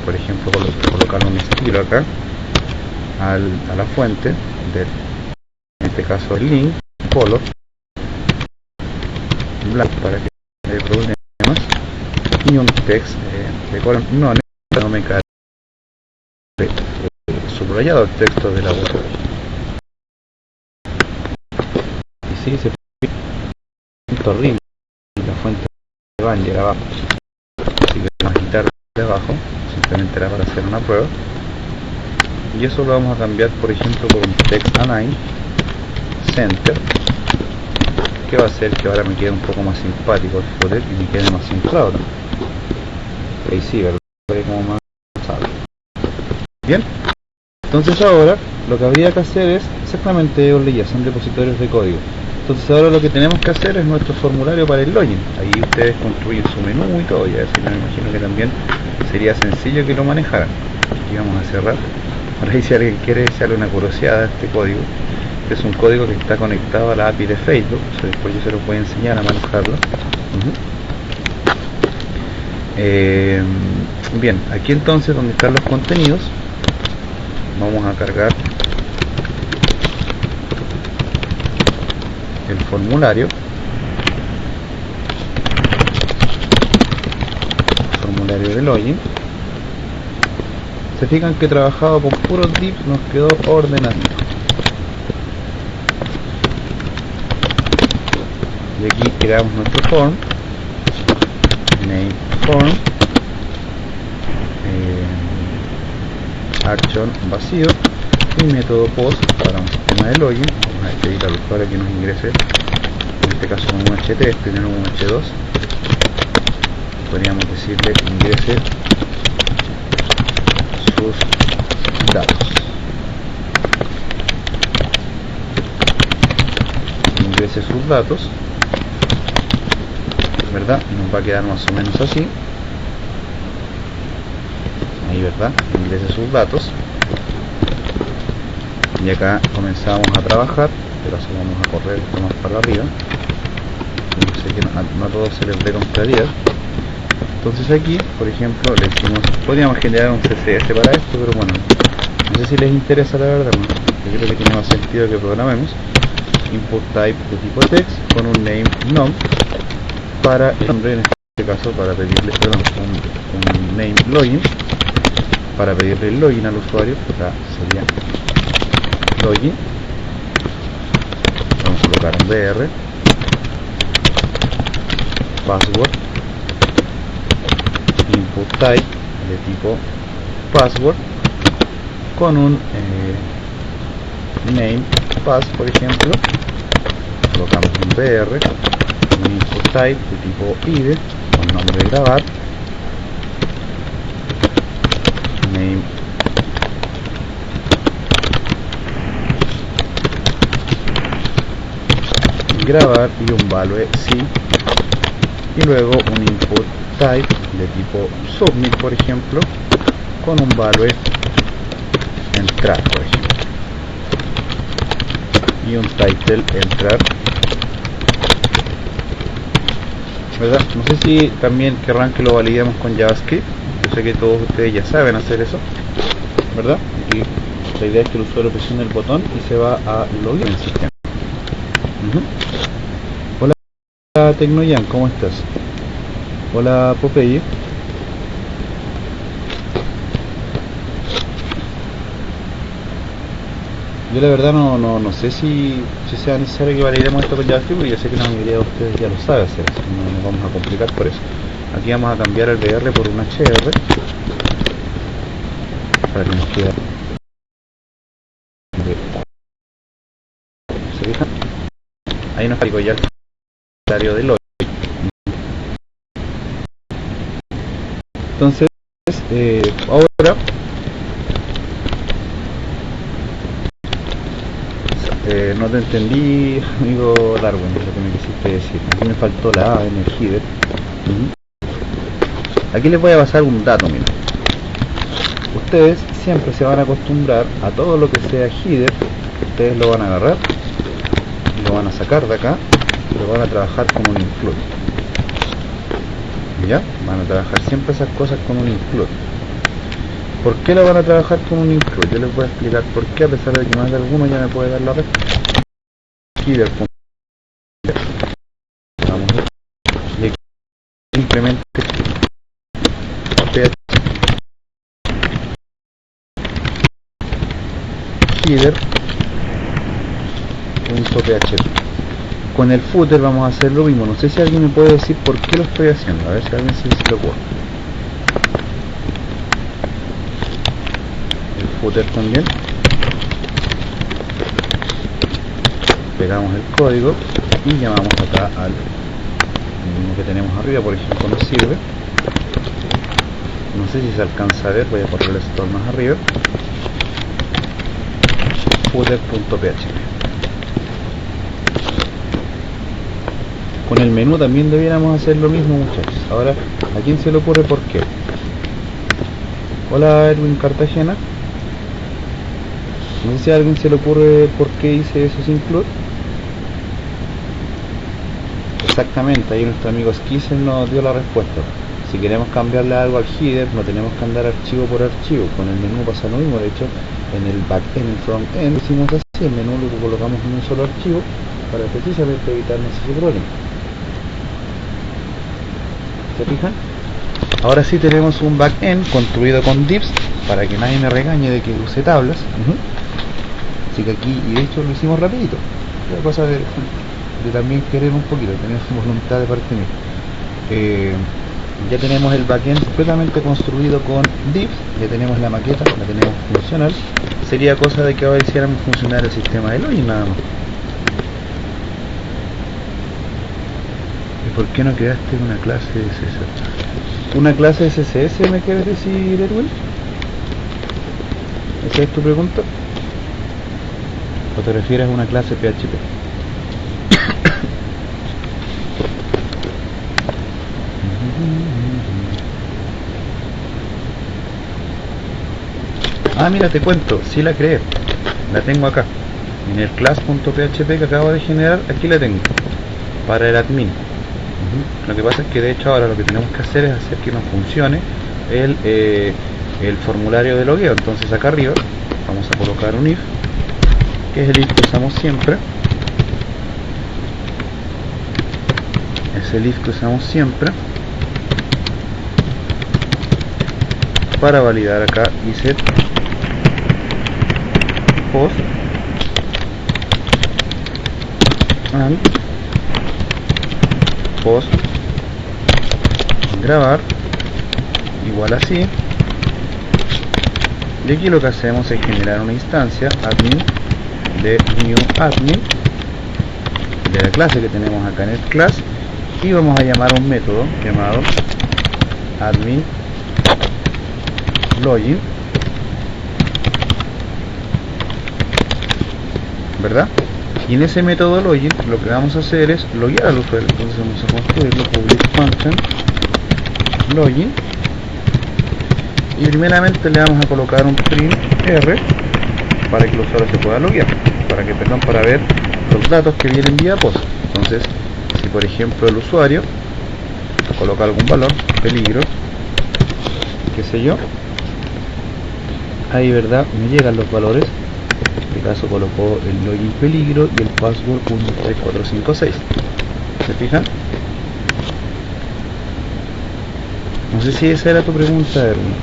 por ejemplo colocar un estilo acá a la fuente del, en este caso el link color blanco para que no haya problemas, y un text de color no me cae subrayado el texto de la web. Y si se punto horrible la fuente de Banger abajo, así que vamos a quitar de abajo, simplemente era para hacer una prueba, y eso lo vamos a cambiar por ejemplo por un text align center, que va a hacer que ahora me quede un poco más simpático el footer y me quede más centrado. Ahí sí, ¿verdad? Como más sabe. Bien, entonces ahora lo que habría que hacer es exactamente, os leía, son repositorios de código. Entonces ahora lo que tenemos que hacer es nuestro formulario para el login. Ahí ustedes construyen su menú y todo, y así me imagino que también sería sencillo que lo manejaran. Aquí vamos a cerrar. Por ahí si alguien quiere echarle una curiosidad a este código, es un código que está conectado a la API de Facebook, o sea, después yo se lo voy a enseñar a manejarlo. Bien, aquí entonces donde están los contenidos, vamos a cargar el formulario de login. Se fijan que trabajado con puros divs nos quedó ordenadito. Y aquí creamos nuestro form, name form, action vacío y método post para un sistema de login. Vamos a pedir al usuario que nos ingrese, en este caso con un HT, primero un H2, podríamos decirle ingrese sus datos. Ingrese sus datos, ¿verdad? Nos va a quedar más o menos así. Ahí, ¿verdad? Ingrese sus datos. Y acá comenzamos a trabajar. Pero así vamos a correr esto más para arriba. No sé que no a todos se les dé con claridad. Entonces aquí, por ejemplo, le decimos, podríamos generar un CSS para esto, pero bueno, no sé si les interesa la verdad, ¿no? Yo creo que tiene más sentido que programemos. Input type de tipo text con un name num para el nombre, en este caso para pedirle un name login, para pedirle el login al usuario, acá sería login, vamos a colocar un BR, password, input type de tipo password con un name pass, por ejemplo, colocamos un BR, un input type de tipo ID con nombre de grabar, name grabar y un value sí, y luego un input type de tipo submit, por ejemplo, con un value entrar, por ejemplo, y un title entrar, ¿verdad? No sé si también querrán que lo validemos con JavaScript. Yo sé que todos ustedes ya saben hacer eso, ¿verdad? Y la idea es que el usuario presione el botón y se va a login en el sistema. Hola Tecnoyan, ¿cómo estás? Hola Popeye. Yo la verdad no sé si sea necesario que validemos esto con JavaScript, porque yo sé que la mayoría de ustedes ya lo sabe hacer, así que no nos vamos a complicar por eso. Aquí vamos a cambiar el BR por un HR para que nos quede. ¿Se fijan? Ahí nos cargó ya el formulario de login. Entonces, ahora no te entendí, amigo Darwin, lo que me quisiste decir. Aquí me faltó la A en el header. Aquí les voy a pasar un dato, mira. Ustedes siempre se van a acostumbrar a todo lo que sea header. Ustedes lo van a agarrar, lo van a sacar de acá y lo van a trabajar con un include. ¿Ya? Van a trabajar siempre esas cosas con un include. ¿Por qué lo van a trabajar con un include? Yo les voy a explicar por qué, a pesar de que más de alguno ya me puede dar la respuesta. Header. Vamos a simplemente header.php. Con el footer vamos a hacer lo mismo. No sé si alguien me puede decir por qué lo estoy haciendo. A ver si a alguien se le ocurre. El footer también. Pegamos el código y llamamos acá al mismo que tenemos arriba, por ejemplo, nos sirve. No sé si se alcanza a ver, voy a poner el store más arriba. Footer.php. Con el menú también debiéramos hacer lo mismo, muchachos. Ahora, ¿a quién se le ocurre por qué? Hola Edwin Cartagena. No sé si a alguien se le ocurre por qué hice eso sin include. Exactamente, ahí nuestro amigo Skizzer nos dio la respuesta. Si queremos cambiarle algo al header, no tenemos que andar archivo por archivo. Con el menú pasa lo mismo. De hecho, en el backend, en el frontend, hicimos así. El menú lo colocamos en un solo archivo para precisamente evitarnos ese problema. ¿Se fijan? Ahora sí tenemos un backend construido con divs, para que nadie me regañe de que use tablas. Así que aquí, y de hecho lo hicimos rapidito. La cosa de también querer un poquito, tenemos voluntad de parte mía. Ya tenemos el backend completamente construido con divs, ya tenemos la maqueta, la tenemos funcional. Sería cosa de que ahora hiciéramos funcionar el sistema de login nada más. ¿Y por qué no creaste una clase de CSS? ¿Una clase de CSS me quieres decir, Edwin? ¿Esa es tu pregunta? ¿O te refieres a una clase PHP? Ah, mira, te cuento, sí la creé, la tengo acá, en el class.php que acabo de generar, aquí la tengo, para el admin. Lo que pasa es que de hecho ahora lo que tenemos que hacer es hacer que nos funcione el formulario de logueo. Entonces acá arriba vamos a colocar un if, que es el if que usamos siempre, es el if que usamos siempre para validar acá iset post and post grabar igual así, y aquí lo que hacemos es generar una instancia admin de new admin de la clase que tenemos acá en el class, y vamos a llamar a un método llamado admin login, ¿verdad? Y en ese método login lo que vamos a hacer es loguear al usuario. Entonces vamos a construirlo public function login, y primeramente le vamos a colocar un print r para que el usuario se pueda loguear, para ver los datos que vienen vía post. Entonces, si por ejemplo el usuario coloca algún valor, peligro, qué sé yo, ahí verdad me llegan los valores. En este caso colocó el login peligro y el password 13456. ¿Se fijan? No sé si esa era tu pregunta, Erwin.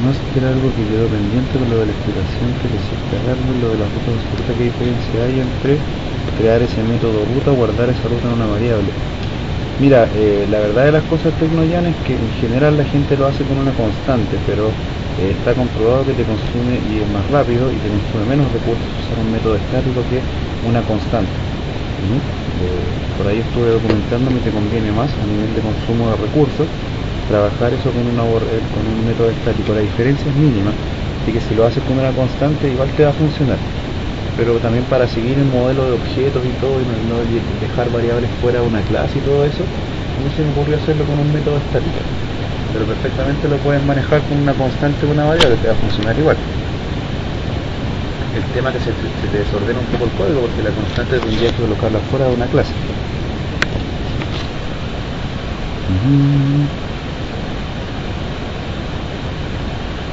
Más que era algo que quedó pendiente con lo de la explicación que le hiciste a Erwin, lo de las rutas de ruta. ¿Qué diferencia hay entre crear ese método ruta o guardar esa ruta en una variable? Mira, la verdad de las cosas, Tecnoyan, es que en general la gente lo hace con una constante, pero está comprobado que te consume y es más rápido y te consume menos recursos usar un método estático que una constante. Por ahí estuve documentándome que te conviene más a nivel de consumo de recursos trabajar eso con un método estático. La diferencia es mínima, así que si lo haces con una constante igual te va a funcionar, pero también para seguir el modelo de objetos y todo, y no dejar variables fuera de una clase y todo eso, a mí se me ocurrió hacerlo con un método estático, pero perfectamente lo puedes manejar con una constante o una variable, te va a funcionar igual. El tema es que se te desordena un poco el código, porque la constante tendría que colocarla fuera de una clase.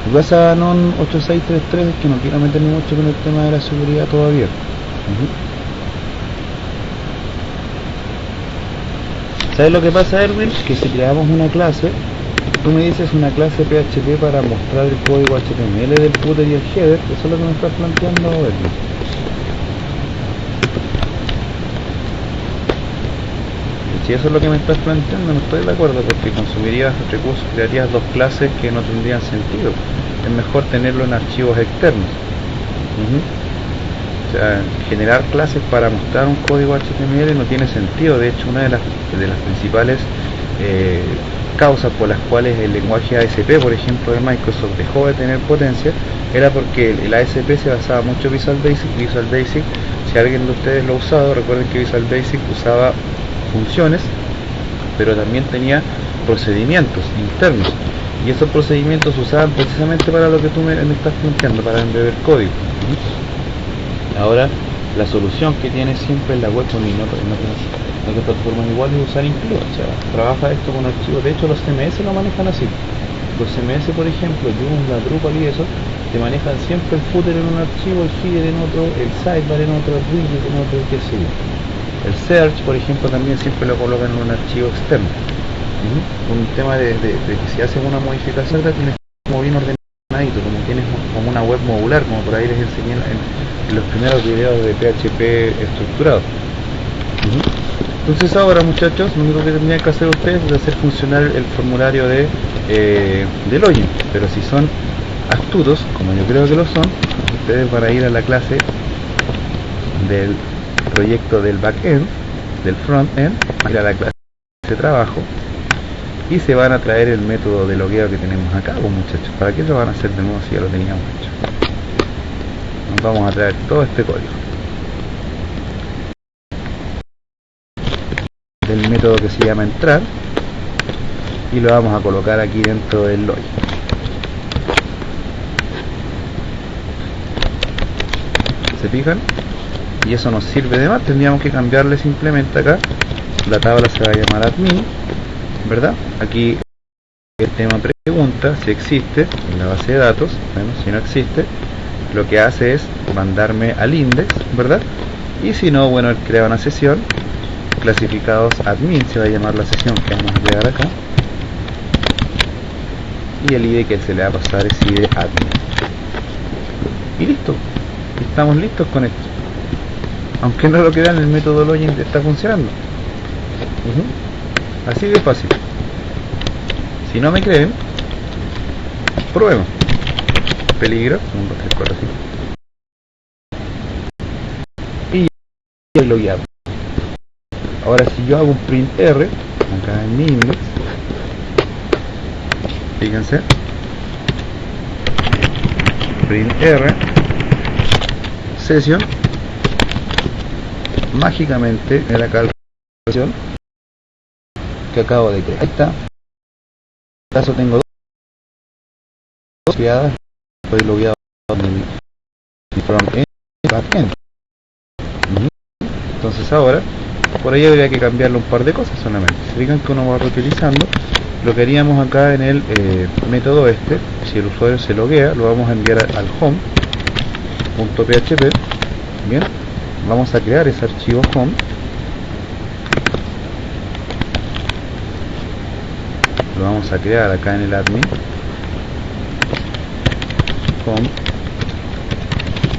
Lo que pasa non 8633 es que no quiero meterme mucho con el tema de la seguridad todavía. ¿Sabes lo que pasa, Erwin? Que si creamos una clase, tú me dices una clase PHP para mostrar el código HTML del footer y el header, eso es lo que me estás planteando, Erwin. Si eso es lo que me estás planteando, no estoy de acuerdo, porque consumirías recursos, crearías dos clases que no tendrían sentido. Es mejor tenerlo en archivos externos. O sea, generar clases para mostrar un código HTML no tiene sentido. De hecho, una de las principales causas por las cuales el lenguaje ASP, por ejemplo, de Microsoft dejó de tener potencia, era porque el ASP se basaba mucho en Visual Basic. Visual Basic, si alguien de ustedes lo ha usado, recuerden que Visual Basic usaba funciones, pero también tenía procedimientos internos, y esos procedimientos se usaban precisamente para lo que tú me estás planteando, para embeber código. Ahora, la solución que tienes siempre en la web, y no otras plataformas igual, es usar include. O sea, trabaja esto con archivos. De hecho, los CMS lo manejan así. Los CMS, por ejemplo, Joomla, Drupal y eso, te manejan siempre el footer en un archivo, el header en otro, el sidebar en otro, el widget en otro, qué sé yo. El search, por ejemplo, también siempre lo colocan en un archivo externo. Un tema de que si haces una modificación la tienes como bien ordenadito, como tienes como una web modular, como por ahí les enseñé en los primeros videos de PHP estructurado. Entonces ahora, muchachos, lo único que tendrían que hacer ustedes es hacer funcionar el formulario de login, pero si son astutos, como yo creo que lo son, ustedes van a ir a la clase del proyecto del backend, del frontend, ir a la clase de trabajo y se van a traer el método de logueo que tenemos acá, pues, muchachos. ¿Para qué lo van a hacer de nuevo si ya lo teníamos hecho? Nos vamos a traer todo este código del método que se llama entrar y lo vamos a colocar aquí dentro del login. ¿Se fijan? Y eso nos sirve de más. Tendríamos que cambiarle simplemente acá, la tabla se va a llamar admin, ¿verdad? Aquí el tema pregunta si existe en la base de datos. Bueno, si no existe, lo que hace es mandarme al index, ¿verdad? Y si no, bueno, él crea una sesión, clasificados admin se va a llamar la sesión que vamos a crear acá, y el ID que se le va a pasar es ID admin. Y listo, estamos listos con esto. Aunque no lo crean, el método login está funcionando. Así de fácil. Si no me creen, probemos. Peligro, 1, 2, 3, 4, 5. Y logueado. Ahora si yo hago un print R, acá en mi index, fíjense, print R sesión, mágicamente en la calculación que acabo de crear. Ahí está. En este caso tengo dos creadas, estoy logueado en el front-end, back-end. Entonces ahora, por ahí habría que cambiarle un par de cosas solamente. Si fijan que uno va reutilizando, lo que haríamos acá en el método este, si el usuario se loguea, lo vamos a enviar al home.php. Bien, vamos a crear ese archivo home. Lo vamos a crear acá en el admin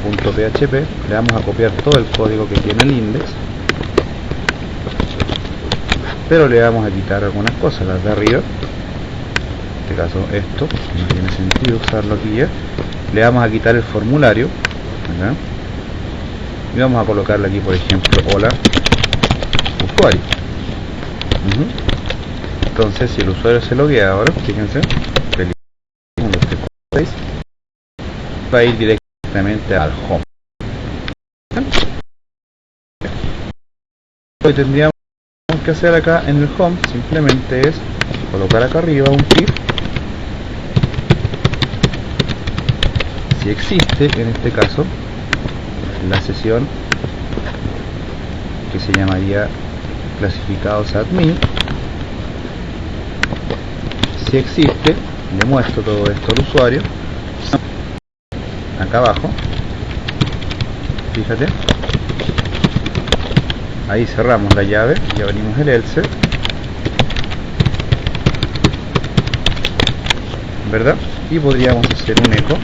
home.php. Le vamos a copiar todo el código que tiene el index, pero le vamos a quitar algunas cosas, las de arriba. En este caso esto no tiene sentido usarlo aquí ya. Le vamos a quitar el formulario acá, y vamos a colocarle aquí, por ejemplo, hola usuario. Entonces, si el usuario se loguea ahora, fíjense, va a ir directamente al home. Lo que tendríamos que hacer acá en el home simplemente es colocar acá arriba un if. Si existe, en este caso, la sesión que se llamaría clasificados admin. Si existe, le muestro todo esto al usuario. Acá abajo, fíjate, ahí cerramos la llave y abrimos el else, ¿verdad? Y podríamos hacer un echo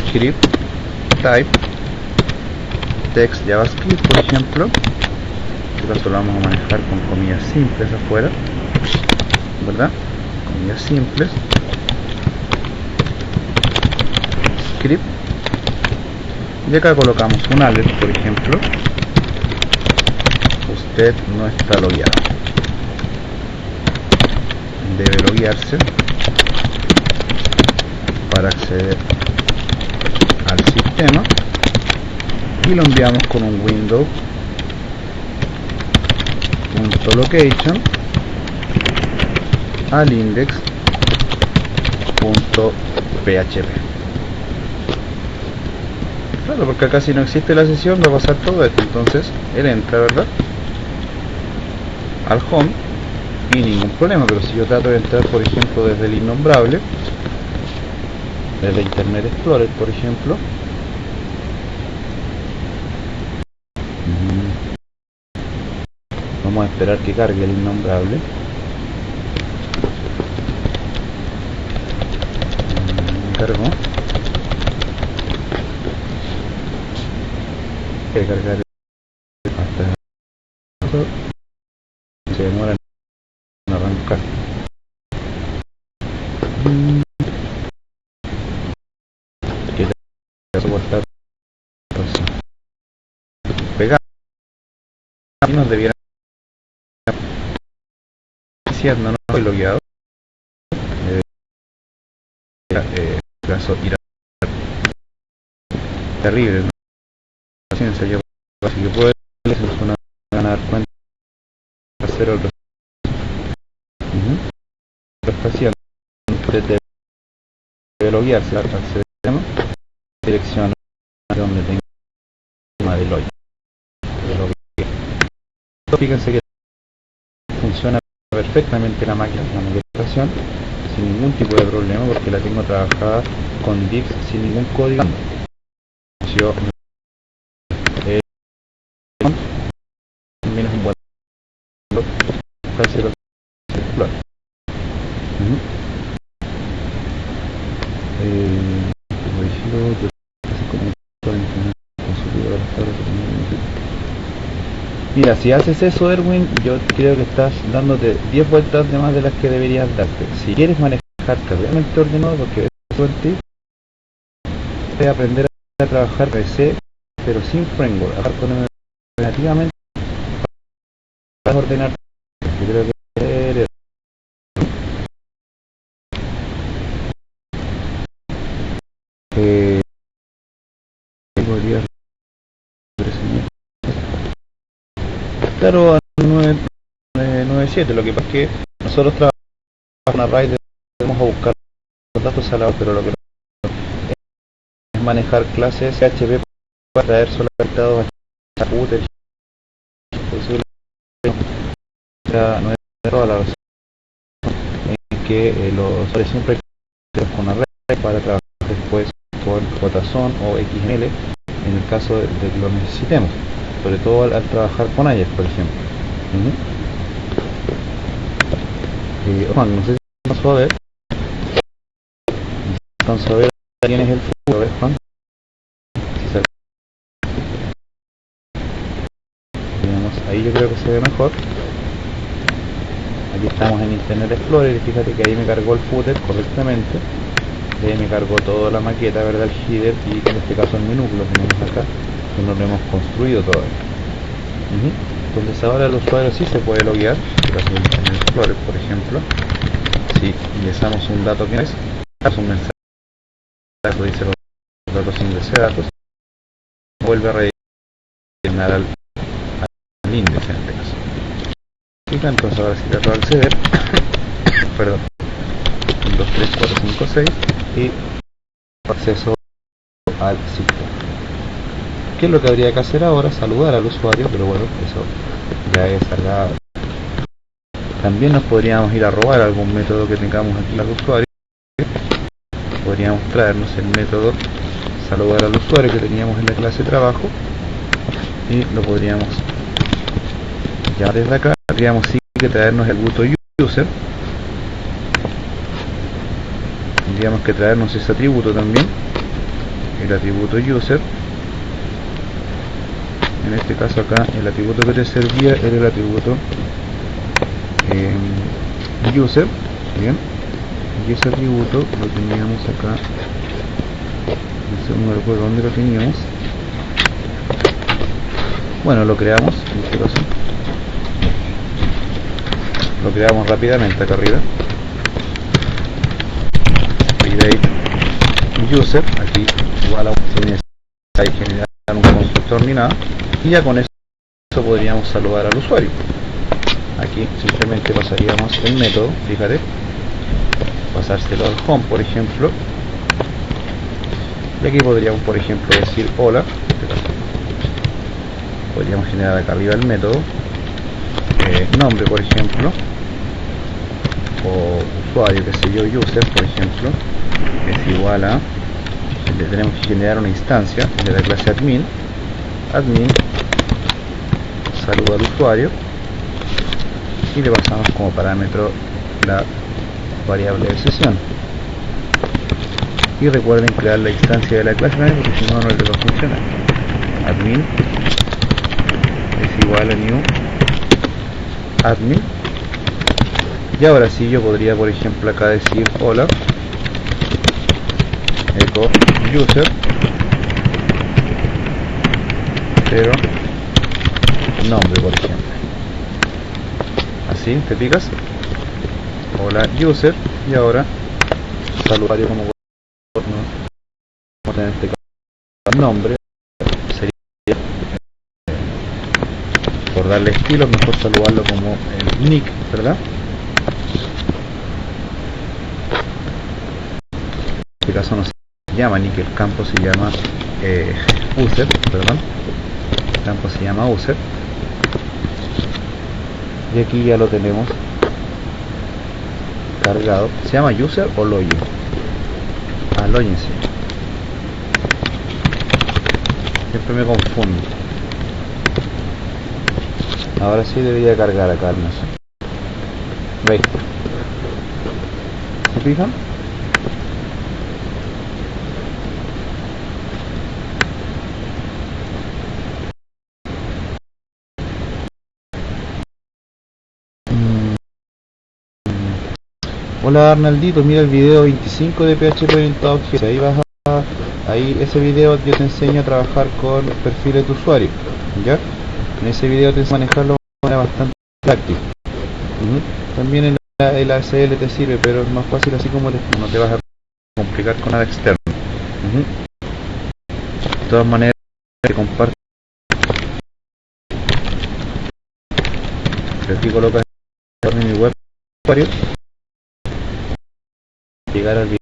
script type text JavaScript, por ejemplo. En este caso lo vamos a manejar con comillas simples afuera, ¿verdad? Comillas simples, script, y acá colocamos un alert, por ejemplo: usted no está logueado, debe loguearse para acceder al sistema, y lo enviamos con un window.location al index.php. Claro, porque acá si no existe la sesión va a pasar todo esto. Entonces él entra, ¿verdad?, al home y ningún problema. Pero si yo trato de entrar, por ejemplo, desde el innombrable, desde Internet Explorer, por ejemplo, vamos a esperar que cargue el innombrable. Cargo. Que cargar hasta se demora en arrancar. Que ya soportar pegar y nos debiera diciendo no estoy logueado. Caso irá terrible, ¿no? Paciencia, yo así que puedo ganar cuenta hacer otro. Lo está haciendo. Usted debe loguearse al sistema, dirección donde tenga el login. Fíjense que funciona perfectamente la maquetación sin ningún tipo de problema, porque la tengo trabajada con Dix sin ningún código. Yo también es un buen hacer explorar. Mira, si haces eso, Erwin, yo creo que estás dándote 10 vueltas de más de las que deberías darte. Si quieres manejarte realmente ordenado, porque eso en ti, es aprender a trabajar PC, pero sin framework, a poner relativamente para ordenar. Yo creo que Claro, a 9.7. Lo que pasa es que nosotros trabajamos en array, debemos a buscar los datos al lado, pero lo que es manejar clases PHP para traer solamente datos a footer. Por eso no es toda la razón en que los usuarios siempre queremos con array para trabajar después con JSON o XML en el caso de que lo necesitemos, sobre todo al trabajar con Ajax, por ejemplo. Juan, no sé si vamos a ver. Entonces, a ver, quién es el futuro. A ver, Juan. Digamos, ahí yo creo que se ve mejor. Aquí estamos en Internet Explorer y fíjate que ahí me cargó el footer correctamente. Ahí me cargó toda la maqueta, ¿verdad? El header y en este caso el menú lo tenemos acá, que no lo hemos construido todavía. Entonces ahora el usuario sí se puede loguear, en el Explorer, por ejemplo. Si ingresamos un dato que es un mensaje, dice los datos son de ese datos, vuelve a rellenar al índice en este caso. Entonces ahora sí trato de acceder, perdón, 1, 2, 3, 4, 5, 6 y acceso al sistema. ¿Qué es lo que habría que hacer ahora? Saludar al usuario, pero bueno, eso ya es saludar. También nos podríamos ir a robar algún método que tengamos aquí al usuario. Podríamos traernos el método saludar al usuario que teníamos en la clase trabajo y lo podríamos ya desde acá. Tendríamos sí que traernos el atributo user. Tendríamos que traernos ese atributo también, el atributo user. En este caso acá el atributo que te servía era el atributo user, bien, y ese atributo lo teníamos acá, no me recuerdo dónde lo teníamos. Bueno, lo creamos en este caso, lo creamos rápidamente acá arriba. User, aquí igual a hay que generar un constructor ni nada, y ya con eso podríamos saludar al usuario. Aquí simplemente pasaríamos el método, fíjate, pasárselo al home, por ejemplo, y aquí podríamos, por ejemplo, decir hola. Podríamos generar acá arriba el método, nombre, por ejemplo, o usuario, que sé yo, user, por ejemplo, es igual a, tenemos que generar una instancia de la clase admin, saluda al usuario, y le pasamos como parámetro la variable de sesión. Y recuerden crear la instancia de la clase, porque si no, no le va a funcionar. Admin es igual a new admin. Y ahora sí yo podría, por ejemplo, acá decir hola echo user, pero nombre, por ejemplo. Así, ¿te fijas? Hola user, y ahora usuario como en este caso nombre sería, por darle estilo, mejor saludarlo como el nick, ¿verdad? En este caso no se llama nick, el campo se llama user, perdón, el campo se llama user, y aquí ya lo tenemos cargado. ¿Se llama user o login? Login, sí. Siempre me confundo. Ahora sí debería cargar acá al menos. ¿Veis? ¿Se fijan? Hola Arnaldito, mira el video 25 de PHP orientado a objetos. Ahí ese video yo te enseño a trabajar con perfiles de usuario, ¿ya? En ese video te enseño a manejarlo de manera bastante práctica. También el ASL te sirve, pero es más fácil así como no te vas a complicar con nada externo. De todas maneras, te comparto aquí colocar mi web usuario, llegar al video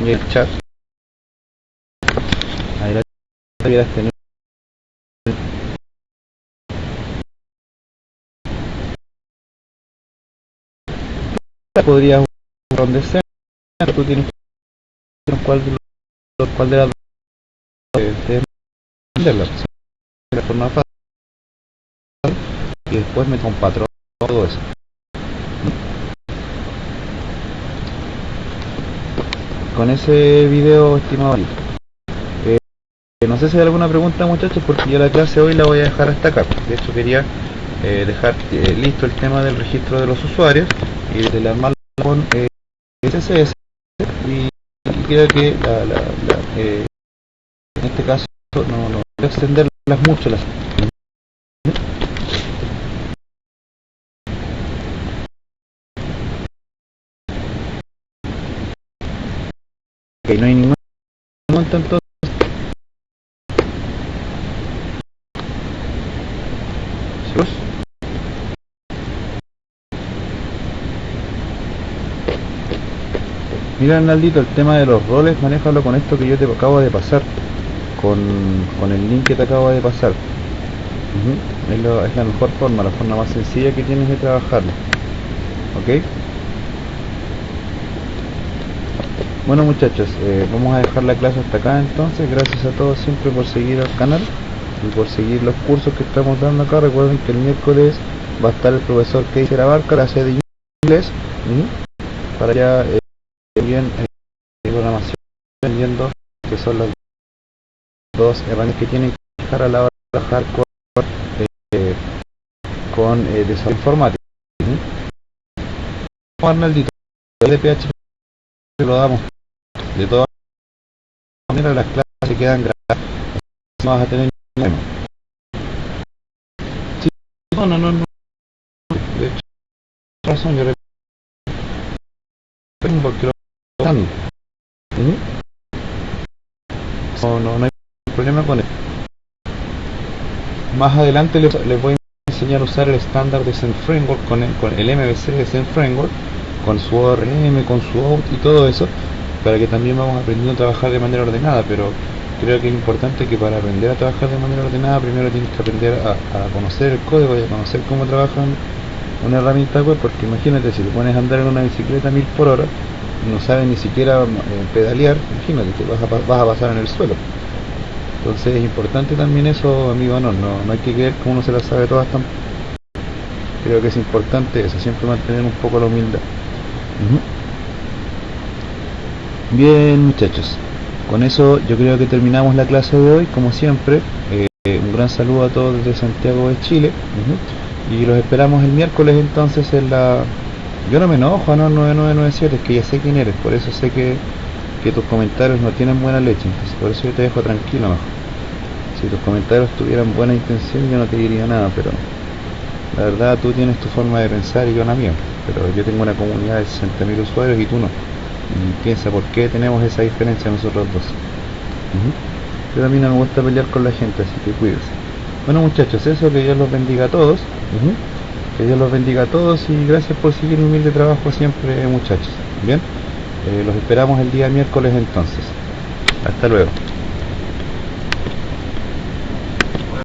y el chat. Ahí la debieras tener. Podrías donde sea, tú tienes cuál de las dos de venderla de forma fácil y después meto un patrón, todo eso. Con ese video, estimado, no sé si hay alguna pregunta, muchachos, porque yo la clase hoy la voy a dejar hasta acá. De hecho quería dejar listo el tema del registro de los usuarios y de armarlo con CSS y creo que en este caso no voy a extenderlas mucho las. Ok, no hay ningún monto entonces. ¿Sí? Mira, Arnaldito, el tema de los roles, manéjalo con esto que yo te acabo de pasar, con el link que te acabo de pasar. Es la mejor forma, la forma más sencilla que tienes de trabajarlo. ¿Ok? Bueno, muchachos, vamos a dejar la clase hasta acá entonces. Gracias a todos siempre por seguir al canal y por seguir los cursos que estamos dando acá. Recuerden que el miércoles va a estar el profesor Keiser Abarca, clase de inglés, para ya bien programación, entendiendo que son las dos herramientas que tienen que dejar a la hora de trabajar con desarrollo informático. Arnaldito, de PHP lo damos. De todas maneras, las clases se quedan grabadas, no vas a tener ningún problema. Sí, no. De hecho, razón, yo recuerdo porque lo estoy usando. No hay problema con eso. Más adelante les voy a enseñar a usar el estándar de Zen Framework con el MVC de Zen Framework, con su ORM, con su out y todo eso, para que también vamos aprendiendo a trabajar de manera ordenada. Pero creo que es importante que para aprender a trabajar de manera ordenada primero tienes que aprender a conocer el código y a conocer cómo trabajan una herramienta web, porque imagínate, si te pones a andar en una bicicleta a 1000 por hora y no sabes ni siquiera pedalear, imagínate, te vas a pasar en el suelo. Entonces es importante también eso, amigo. No hay que creer que uno se las sabe todas tampoco. Creo que es importante eso, siempre mantener un poco la humildad. Bien, muchachos, con eso yo creo que terminamos la clase de hoy. Como siempre, un gran saludo a todos desde Santiago de Chile. Y los esperamos el miércoles entonces en la... Yo no me enojo, no 9997, es que ya sé quién eres, por eso sé que tus comentarios no tienen buena leche, entonces por eso yo te dejo tranquilo mejor. Si tus comentarios tuvieran buena intención yo no te diría nada, pero la verdad tú tienes tu forma de pensar y yo la mía, pero yo tengo una comunidad de 60.000 usuarios y tú no, y piensa por qué tenemos esa diferencia nosotros dos. Pero a mí no me gusta pelear con la gente, así que cuídense. Bueno, muchachos, eso, que Dios los bendiga a todos. Que Dios los bendiga a todos y gracias por seguir mi humilde trabajo siempre, muchachos. Bien, los esperamos el día miércoles entonces. Hasta luego.